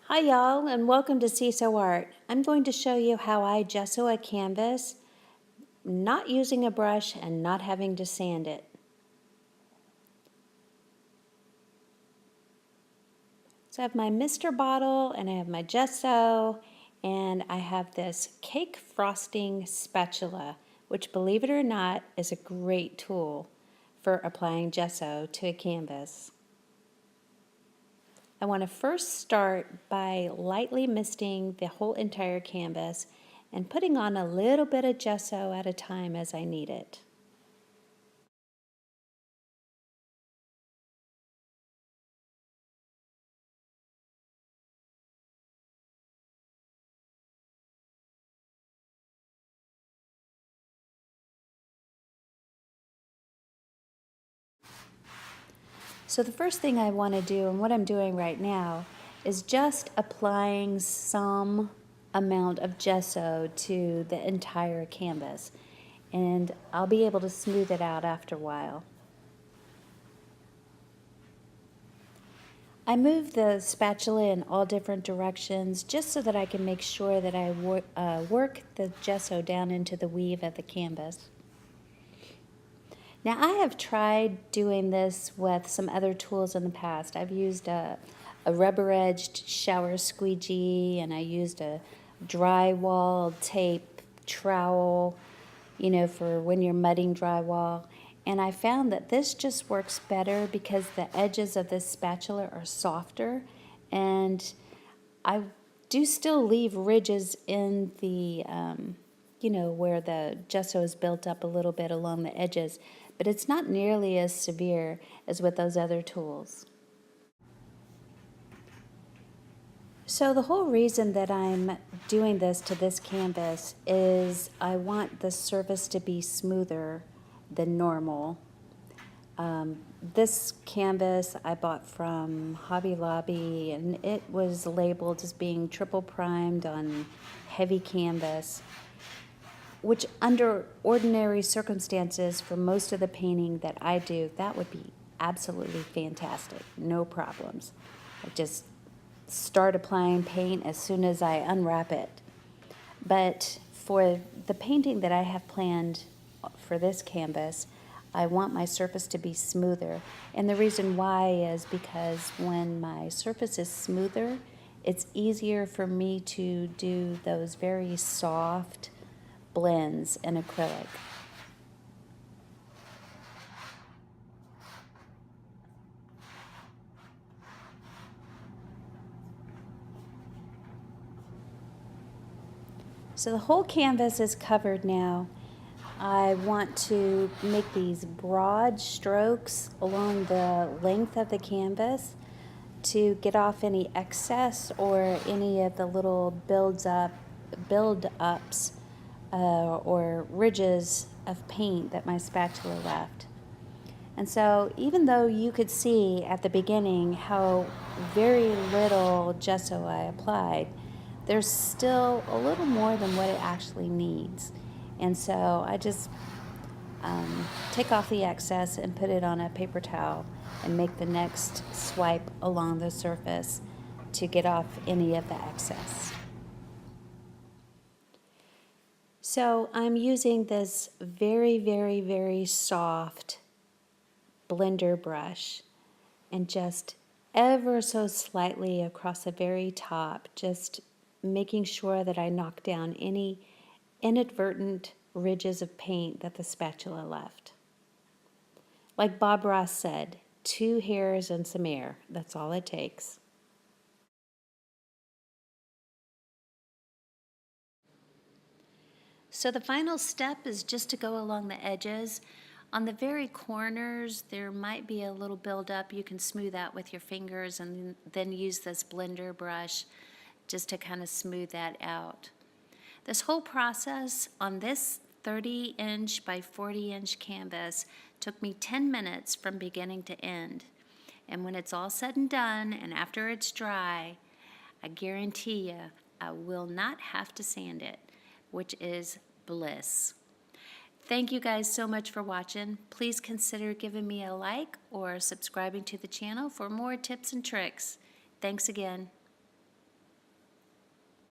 Hi y'all, and welcome to Gesso Art. I'm going to show you how I gesso a canvas, not using a brush and not having to sand it. So I have my Mr. bottle and I have my gesso and I have this cake frosting spatula, which, believe it or not, is a great tool for applying gesso to a canvas. I want to first start by lightly misting the whole entire canvas and putting on a little bit of gesso at a time as I need it. So the first thing I want to do, and what I'm doing right now, is just applying some amount of gesso to the entire canvas. And I'll be able to smooth it out after a while. I move the spatula in all different directions just so that I can make sure that I work the gesso down into the weave of the canvas. Now, I have tried doing this with some other tools in the past. I've used a rubber-edged shower squeegee, and I used a drywall tape trowel, for when you're mudding drywall. And I found that this just works better because the edges of this spatula are softer, and I do still leave ridges in the where the gesso is built up a little bit along the edges, but it's not nearly as severe as with those other tools. So the whole reason that I'm doing this to this canvas is I want the surface to be smoother than normal. This canvas I bought from Hobby Lobby, and it was labeled as being triple primed on heavy canvas, which under ordinary circumstances for most of the painting that I do, that would be absolutely fantastic, no problems. I just start applying paint as soon as I unwrap it. But for the painting that I have planned for this canvas, I want my surface to be smoother. And the reason why is because when my surface is smoother, it's easier for me to do those very soft blends in acrylic. So the whole canvas is covered now. I want to make these broad strokes along the length of the canvas to get off any excess or any of the little build-ups or ridges of paint that my spatula left. And so even though you could see at the beginning how very little gesso I applied, there's still a little more than what it actually needs. And so I just take off the excess and put it on a paper towel and make the next swipe along the surface to get off any of the excess. So I'm using this very, very, very soft blender brush and just ever so slightly across the very top, just making sure that I knock down any inadvertent ridges of paint that the spatula left. Like Bob Ross said, 2 hairs and some air, that's all it takes. So the final step is just to go along the edges. On the very corners, there might be a little buildup. You can smooth out with your fingers and then use this blender brush just to kind of smooth that out. This whole process on this 30-inch by 40-inch canvas took me 10 minutes from beginning to end. And when it's all said and done, and after it's dry, I guarantee you I will not have to sand it, which is bliss. Thank you guys so much for watching. Please consider giving me a like or subscribing to the channel for more tips and tricks. Thanks again.